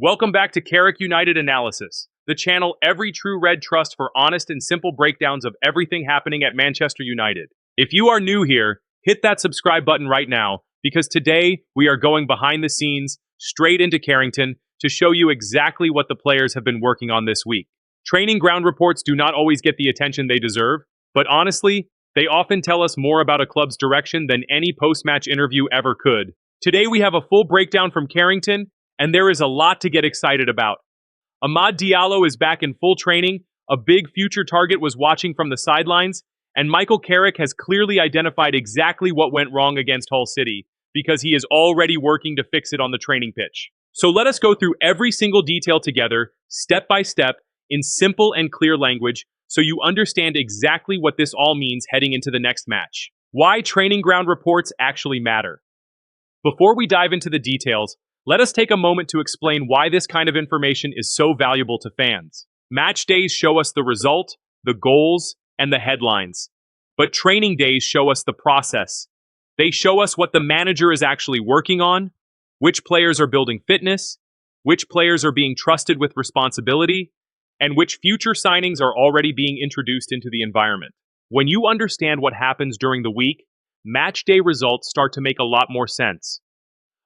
Welcome back to Carrick United Analysis, the channel every true red trusts for honest and simple breakdowns of everything happening at Manchester United. If you are new here, hit that subscribe button right now, because today we are going behind the scenes, straight into Carrington, to show you exactly what the players have been working on this week. Training ground reports do not always get the attention they deserve, but honestly, they often tell us more about a club's direction than any post-match interview ever could. Today we have a full breakdown from Carrington, and there is a lot to get excited about. Amad Diallo is back in full training, a big future target was watching from the sidelines, and Michael Carrick has clearly identified exactly what went wrong against Hull City, because he is already working to fix it on the training pitch. So let us go through every single detail together, step by step, in simple and clear language, so you understand exactly what this all means heading into the next match. Why training ground reports actually matter. Before we dive into the details, let us take a moment to explain why this kind of information is so valuable to fans. Match days show us the result, the goals, and the headlines. But training days show us the process. They show us what the manager is actually working on, which players are building fitness, which players are being trusted with responsibility, and which future signings are already being introduced into the environment. When you understand what happens during the week, match day results start to make a lot more sense.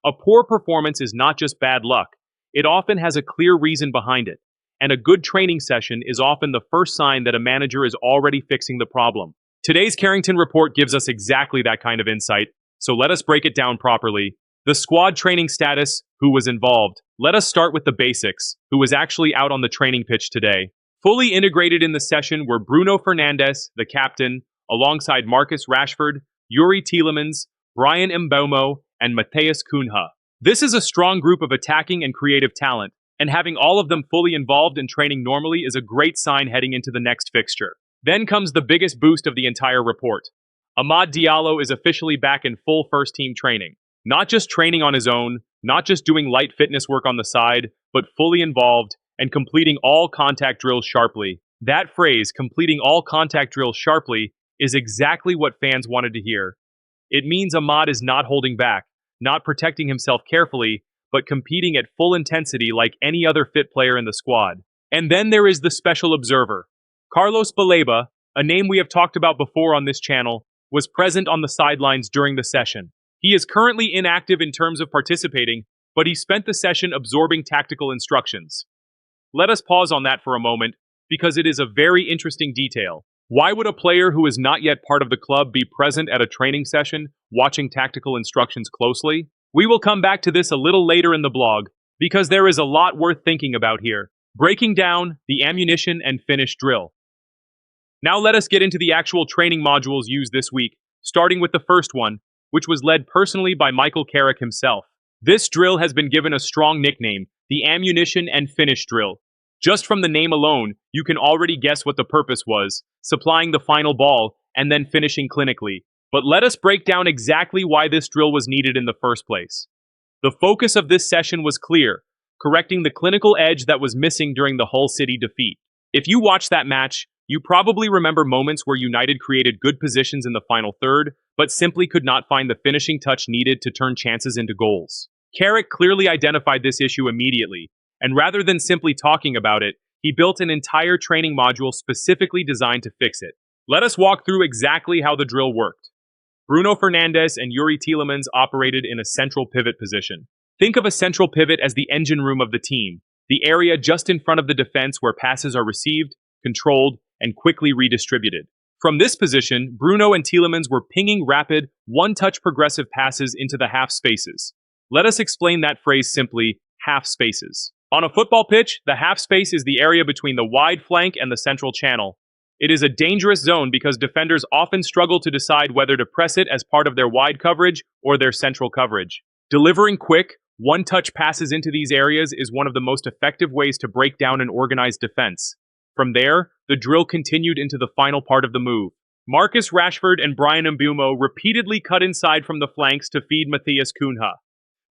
A poor performance is not just bad luck, it often has a clear reason behind it, and a good training session is often the first sign that a manager is already fixing the problem. Today's Carrington report gives us exactly that kind of insight, so let us break it down properly. The squad training status, who was involved. Let us start with the basics, who was actually out on the training pitch today. Fully integrated in the session were Bruno Fernandes, the captain, alongside Marcus Rashford, Youri Tielemans, Bryan Mbeumo, and Matheus Cunha. This is a strong group of attacking and creative talent, and having all of them fully involved in training normally is a great sign heading into the next fixture. Then comes the biggest boost of the entire report. Amad Diallo is officially back in full first-team training. Not just training on his own, not just doing light fitness work on the side, but fully involved and completing all contact drills sharply. That phrase, completing all contact drills sharply, is exactly what fans wanted to hear. It means Amad is not holding back, not protecting himself carefully, but competing at full intensity like any other fit player in the squad. And then there is the special observer. Carlos Baleba, a name we have talked about before on this channel, was present on the sidelines during the session. He is currently inactive in terms of participating, but he spent the session absorbing tactical instructions. Let us pause on that for a moment, because it is a very interesting detail. Why would a player who is not yet part of the club be present at a training session, watching tactical instructions closely? We will come back to this a little later in the blog, because there is a lot worth thinking about here. Breaking down the ammunition and finish drill. Now let us get into the actual training modules used this week, starting with the first one, which was led personally by Michael Carrick himself. This drill has been given a strong nickname, the ammunition and finish drill. Just from the name alone, you can already guess what the purpose was, supplying the final ball and then finishing clinically. But let us break down exactly why this drill was needed in the first place. The focus of this session was clear, correcting the clinical edge that was missing during the Hull City defeat. If you watched that match, you probably remember moments where United created good positions in the final third, but simply could not find the finishing touch needed to turn chances into goals. Carrick clearly identified this issue immediately, and rather than simply talking about it, he built an entire training module specifically designed to fix it. Let us walk through exactly how the drill worked. Bruno Fernandes and Youri Tielemans operated in a central pivot position. Think of a central pivot as the engine room of the team, the area just in front of the defense where passes are received, controlled, and quickly redistributed. From this position, Bruno and Tielemans were pinging rapid, one-touch progressive passes into the half spaces. Let us explain that phrase simply, half spaces. On a football pitch, the half space is the area between the wide flank and the central channel. It is a dangerous zone because defenders often struggle to decide whether to press it as part of their wide coverage or their central coverage. Delivering quick, one-touch passes into these areas is one of the most effective ways to break down an organized defense. From there, the drill continued into the final part of the move. Marcus Rashford and Bryan Mbeumo repeatedly cut inside from the flanks to feed Matheus Cunha.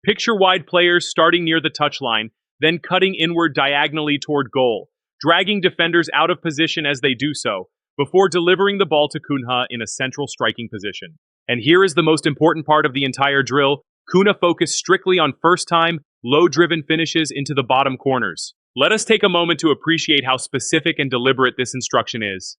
Picture wide players starting near the touchline, then cutting inward diagonally toward goal, dragging defenders out of position as they do so, before delivering the ball to Cunha in a central striking position. And here is the most important part of the entire drill. Cunha focused strictly on first-time, low-driven finishes into the bottom corners. Let us take a moment to appreciate how specific and deliberate this instruction is.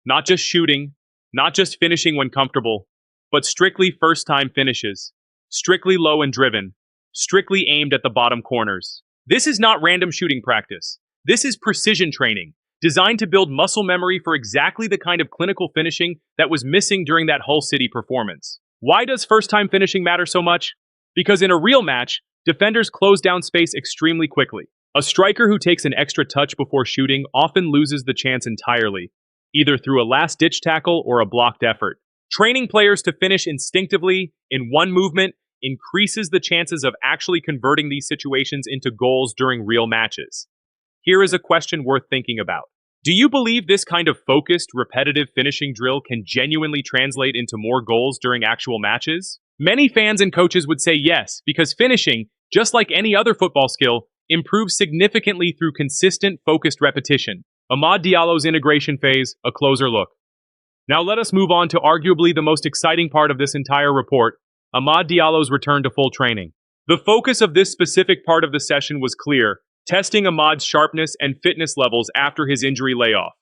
Not just shooting, not just finishing when comfortable, but strictly first-time finishes, strictly low and driven, strictly aimed at the bottom corners. This is not random shooting practice. This is precision training, designed to build muscle memory for exactly the kind of clinical finishing that was missing during that Hull City performance. Why does first-time finishing matter so much? Because in a real match, defenders close down space extremely quickly. A striker who takes an extra touch before shooting often loses the chance entirely, either through a last-ditch tackle or a blocked effort. Training players to finish instinctively in one movement increases the chances of actually converting these situations into goals during real matches. Here is a question worth thinking about. Do you believe this kind of focused, repetitive finishing drill can genuinely translate into more goals during actual matches? Many fans and coaches would say yes, because finishing, just like any other football skill, improves significantly through consistent, focused repetition. Amad Diallo's integration phase, a closer look. Now let us move on to arguably the most exciting part of this entire report, Amad Diallo's return to full training. The focus of this specific part of the session was clear, testing Amad's sharpness and fitness levels after his injury layoff.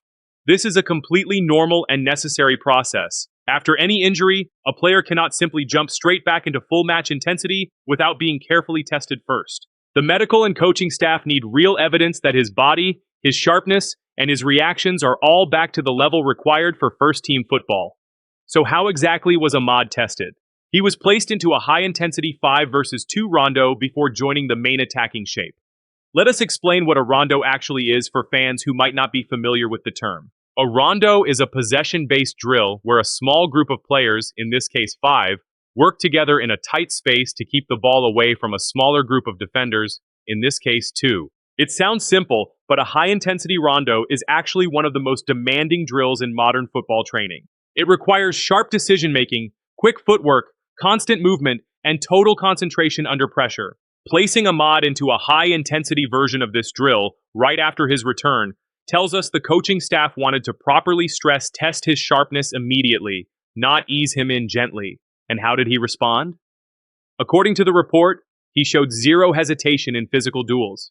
This is a completely normal and necessary process. After any injury, a player cannot simply jump straight back into full match intensity without being carefully tested first. The medical and coaching staff need real evidence that his body, his sharpness, and his reactions are all back to the level required for first-team football. So how exactly was Amad tested? He was placed into a high-intensity 5 versus 2 rondo before joining the main attacking shape. Let us explain what a rondo actually is for fans who might not be familiar with the term. A rondo is a possession-based drill where a small group of players, in this case 5, work together in a tight space to keep the ball away from a smaller group of defenders, in this case 2. It sounds simple, but a high-intensity rondo is actually one of the most demanding drills in modern football training. It requires sharp decision-making, quick footwork, constant movement, and total concentration under pressure. Placing Amad into a high-intensity version of this drill right after his return tells us the coaching staff wanted to properly test his sharpness immediately, not ease him in gently. And how did he respond? According to the report, he showed zero hesitation in physical duels.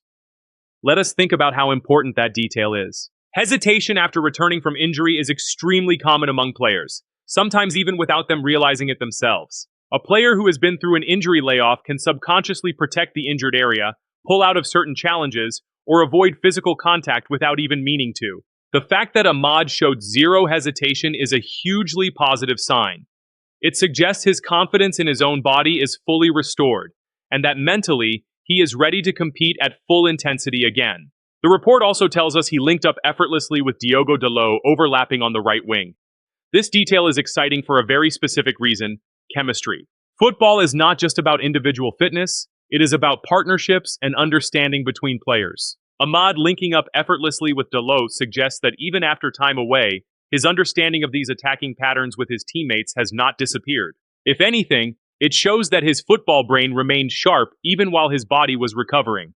Let us think about how important that detail is. Hesitation after returning from injury is extremely common among players, sometimes even without them realizing it themselves. A player who has been through an injury layoff can subconsciously protect the injured area, pull out of certain challenges, or avoid physical contact without even meaning to. The fact that Amad showed zero hesitation is a hugely positive sign. It suggests his confidence in his own body is fully restored, and that mentally, he is ready to compete at full intensity again. The report also tells us he linked up effortlessly with Diogo Dalot overlapping on the right wing. This detail is exciting for a very specific reason: chemistry. Football is not just about individual fitness, it is about partnerships and understanding between players. Amad linking up effortlessly with Dalot suggests that even after time away, his understanding of these attacking patterns with his teammates has not disappeared. If anything, it shows that his football brain remained sharp even while his body was recovering.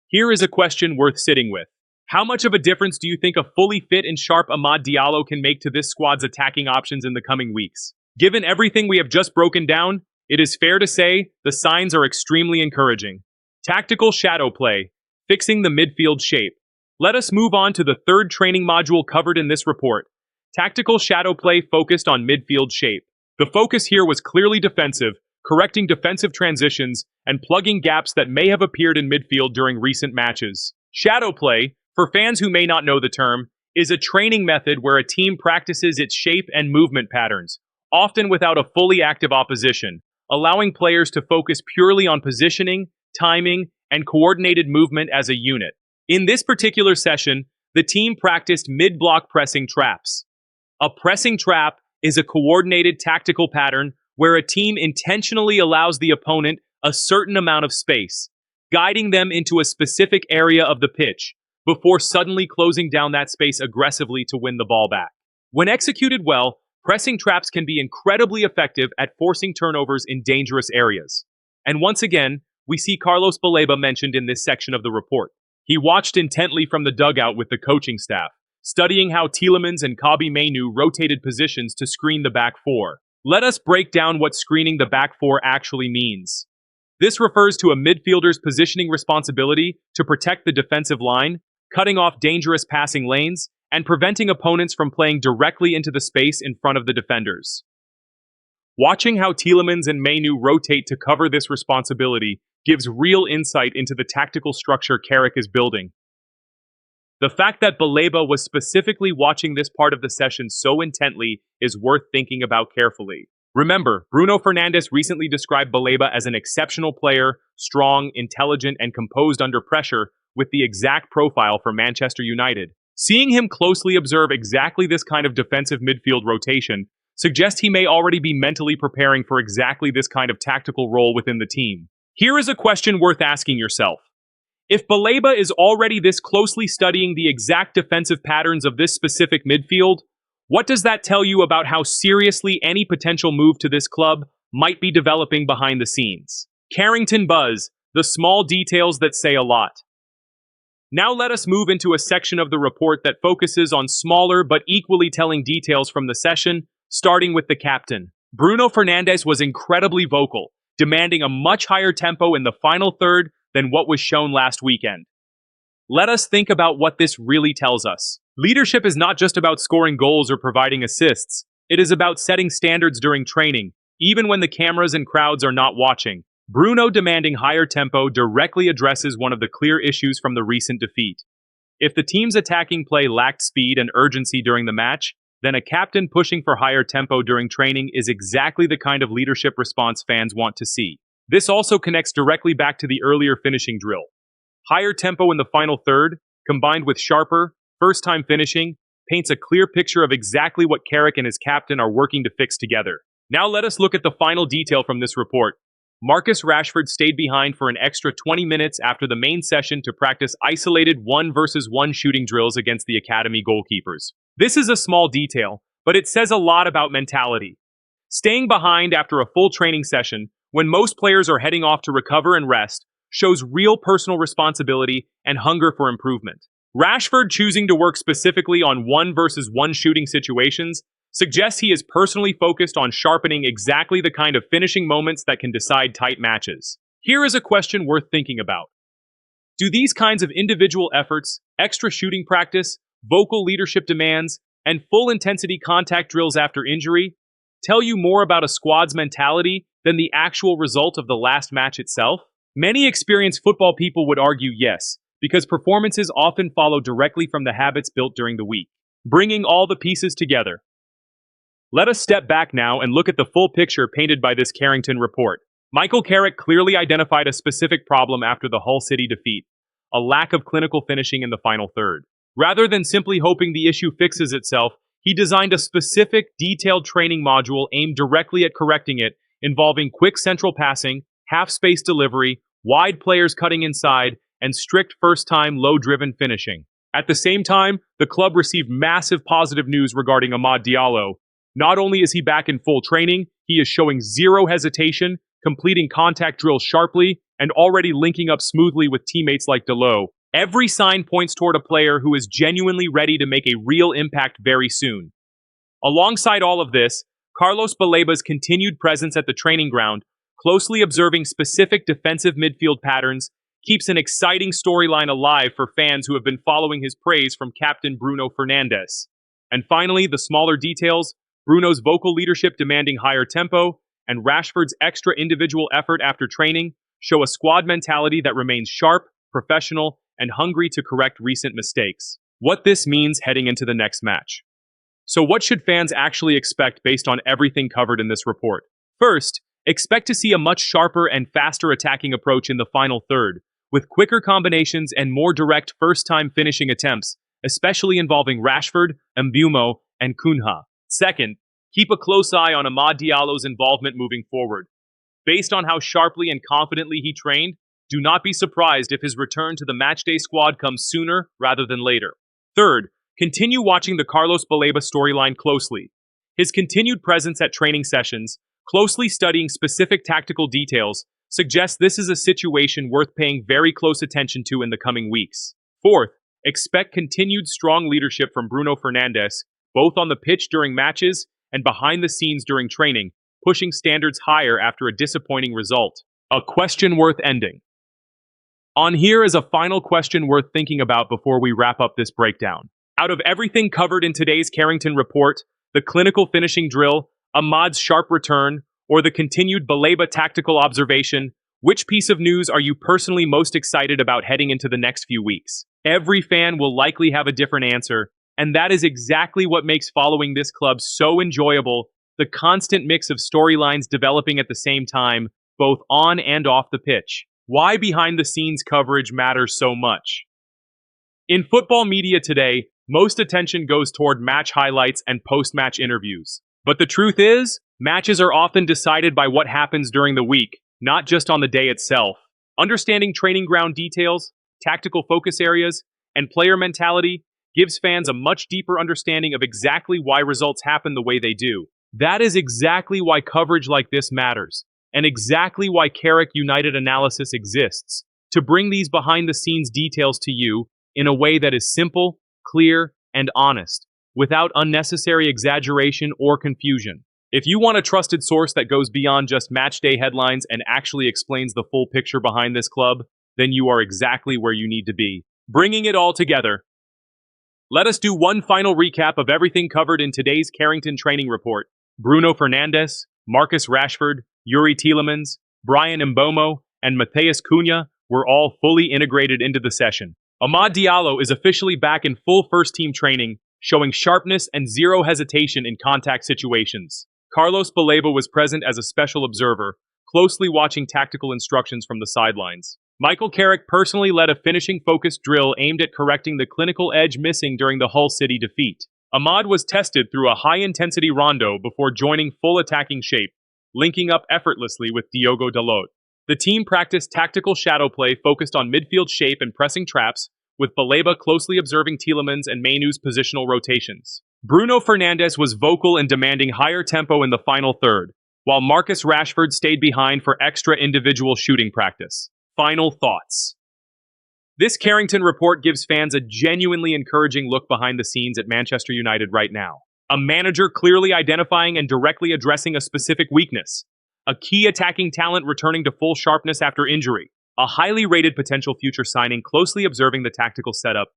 Here is a question worth sitting with. How much of a difference do you think a fully fit and sharp Amad Diallo can make to this squad's attacking options in the coming weeks? Given everything we have just broken down, it is fair to say the signs are extremely encouraging. Tactical shadow play, fixing the midfield shape. Let us move on to the third training module covered in this report. Tactical shadow play focused on midfield shape. The focus here was clearly defensive, correcting defensive transitions and plugging gaps that may have appeared in midfield during recent matches. Shadow play, for fans who may not know the term, is a training method where a team practices its shape and movement patterns, often without a fully active opposition, allowing players to focus purely on positioning, timing, and coordinated movement as a unit. In this particular session, the team practiced mid-block pressing traps. A pressing trap is a coordinated tactical pattern where a team intentionally allows the opponent a certain amount of space, guiding them into a specific area of the pitch, before suddenly closing down that space aggressively to win the ball back. When executed well, pressing traps can be incredibly effective at forcing turnovers in dangerous areas. And once again, we see Carlos Baleba mentioned in this section of the report. He watched intently from the dugout with the coaching staff, studying how Tielemans and Kobbie Mainoo rotated positions to screen the back four. Let us break down what screening the back four actually means. This refers to a midfielder's positioning responsibility to protect the defensive line, cutting off dangerous passing lanes, and preventing opponents from playing directly into the space in front of the defenders. Watching how Tielemans and Mainu rotate to cover this responsibility gives real insight into the tactical structure Carrick is building. The fact that Baleba was specifically watching this part of the session so intently is worth thinking about carefully. Remember, Bruno Fernandes recently described Baleba as an exceptional player, strong, intelligent, and composed under pressure, with the exact profile for Manchester United. Seeing him closely observe exactly this kind of defensive midfield rotation suggests he may already be mentally preparing for exactly this kind of tactical role within the team. Here is a question worth asking yourself. If Baleba is already this closely studying the exact defensive patterns of this specific midfield, what does that tell you about how seriously any potential move to this club might be developing behind the scenes? Carrington Buzz, the small details that say a lot. Now let us move into a section of the report that focuses on smaller but equally telling details from the session, starting with the captain. Bruno Fernandes was incredibly vocal, demanding a much higher tempo in the final third than what was shown last weekend. Let us think about what this really tells us. Leadership is not just about scoring goals or providing assists. It is about setting standards during training, even when the cameras and crowds are not watching. Bruno demanding higher tempo directly addresses one of the clear issues from the recent defeat. If the team's attacking play lacked speed and urgency during the match, then a captain pushing for higher tempo during training is exactly the kind of leadership response fans want to see. This also connects directly back to the earlier finishing drill. Higher tempo in the final third, combined with sharper, first-time finishing, paints a clear picture of exactly what Carrick and his captain are working to fix together. Now let us look at the final detail from this report. Marcus Rashford stayed behind for an extra 20 minutes after the main session to practice isolated 1-versus-1 shooting drills against the academy goalkeepers. This is a small detail, but it says a lot about mentality. Staying behind after a full training session, when most players are heading off to recover and rest, shows real personal responsibility and hunger for improvement. Rashford choosing to work specifically on 1-versus-1 shooting situations suggests he is personally focused on sharpening exactly the kind of finishing moments that can decide tight matches. Here is a question worth thinking about. Do these kinds of individual efforts, extra shooting practice, vocal leadership demands, and full-intensity contact drills after injury tell you more about a squad's mentality than the actual result of the last match itself? Many experienced football people would argue yes, because performances often follow directly from the habits built during the week. Bringing all the pieces together. Let us step back now and look at the full picture painted by this Carrington report. Michael Carrick clearly identified a specific problem after the Hull City defeat, a lack of clinical finishing in the final third. Rather than simply hoping the issue fixes itself, he designed a specific, detailed training module aimed directly at correcting it, involving quick central passing, half-space delivery, wide players cutting inside, and strict first-time, low-driven finishing. At the same time, the club received massive positive news regarding Amad Diallo. Not only is he back in full training, he is showing zero hesitation, completing contact drills sharply, and already linking up smoothly with teammates like Dalot. Every sign points toward a player who is genuinely ready to make a real impact very soon. Alongside all of this, Carlos Baleba's continued presence at the training ground, closely observing specific defensive midfield patterns, keeps an exciting storyline alive for fans who have been following his praise from captain Bruno Fernandes. And finally, the smaller details, Bruno's vocal leadership demanding higher tempo, and Rashford's extra individual effort after training show a squad mentality that remains sharp, professional, and hungry to correct recent mistakes. What this means heading into the next match. So what should fans actually expect based on everything covered in this report? First, expect to see a much sharper and faster attacking approach in the final third, with quicker combinations and more direct first-time finishing attempts, especially involving Rashford, Mbeumo, and Cunha. Second, keep a close eye on Amad Diallo's involvement moving forward. Based on how sharply and confidently he trained, do not be surprised if his return to the matchday squad comes sooner rather than later. Third, continue watching the Carlos Baleba storyline closely. His continued presence at training sessions, closely studying specific tactical details, suggests this is a situation worth paying very close attention to in the coming weeks. Fourth, expect continued strong leadership from Bruno Fernandes, both on the pitch during matches and behind the scenes during training, pushing standards higher after a disappointing result. A question worth ending. On here is a final question worth thinking about before we wrap up this breakdown. Out of everything covered in today's Carrington report, the clinical finishing drill, Ahmad's sharp return, or the continued Baleba tactical observation, which piece of news are you personally most excited about heading into the next few weeks? Every fan will likely have a different answer, and that is exactly what makes following this club so enjoyable, the constant mix of storylines developing at the same time, both on and off the pitch. Why behind-the-scenes coverage matters so much. In football media today, most attention goes toward match highlights and post-match interviews. But the truth is, matches are often decided by what happens during the week, not just on the day itself. Understanding training ground details, tactical focus areas, and player mentality gives fans a much deeper understanding of exactly why results happen the way they do. That is exactly why coverage like this matters, and exactly why Carrick United Analysis exists, to bring these behind-the-scenes details to you in a way that is simple, clear, and honest, without unnecessary exaggeration or confusion. If you want a trusted source that goes beyond just match-day headlines and actually explains the full picture behind this club, then you are exactly where you need to be. Bringing it all together. Let us do one final recap of everything covered in today's Carrington training report. Bruno Fernandes, Marcus Rashford, Yuri Tielemans, Brian Mbomo, and Matheus Cunha were all fully integrated into the session. Amad Diallo is officially back in full first-team training, showing sharpness and zero hesitation in contact situations. Carlos Baleba was present as a special observer, closely watching tactical instructions from the sidelines. Michael Carrick personally led a finishing-focused drill aimed at correcting the clinical edge missing during the Hull City defeat. Ahmad was tested through a high-intensity rondo before joining full attacking shape, linking up effortlessly with Diogo Dalot. The team practiced tactical shadow play focused on midfield shape and pressing traps, with Baleba closely observing Tielemans and Mainoo's positional rotations. Bruno Fernandes was vocal in demanding higher tempo in the final third, while Marcus Rashford stayed behind for extra individual shooting practice. Final thoughts. This Carrington report gives fans a genuinely encouraging look behind the scenes at Manchester United right now. A manager clearly identifying and directly addressing a specific weakness. A key attacking talent returning to full sharpness after injury. A highly rated potential future signing closely observing the tactical setup.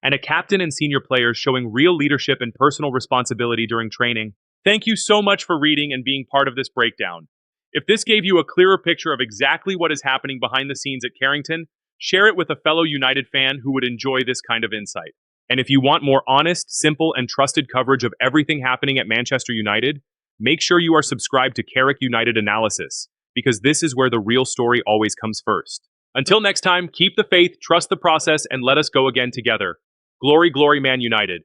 And a captain and senior players showing real leadership and personal responsibility during training. Thank you so much for reading and being part of this breakdown. If this gave you a clearer picture of exactly what is happening behind the scenes at Carrington, share it with a fellow United fan who would enjoy this kind of insight. And if you want more honest, simple, and trusted coverage of everything happening at Manchester United, make sure you are subscribed to Carrick United Analysis, because this is where the real story always comes first. Until next time, keep the faith, trust the process, and let us go again together. Glory, glory, Man United.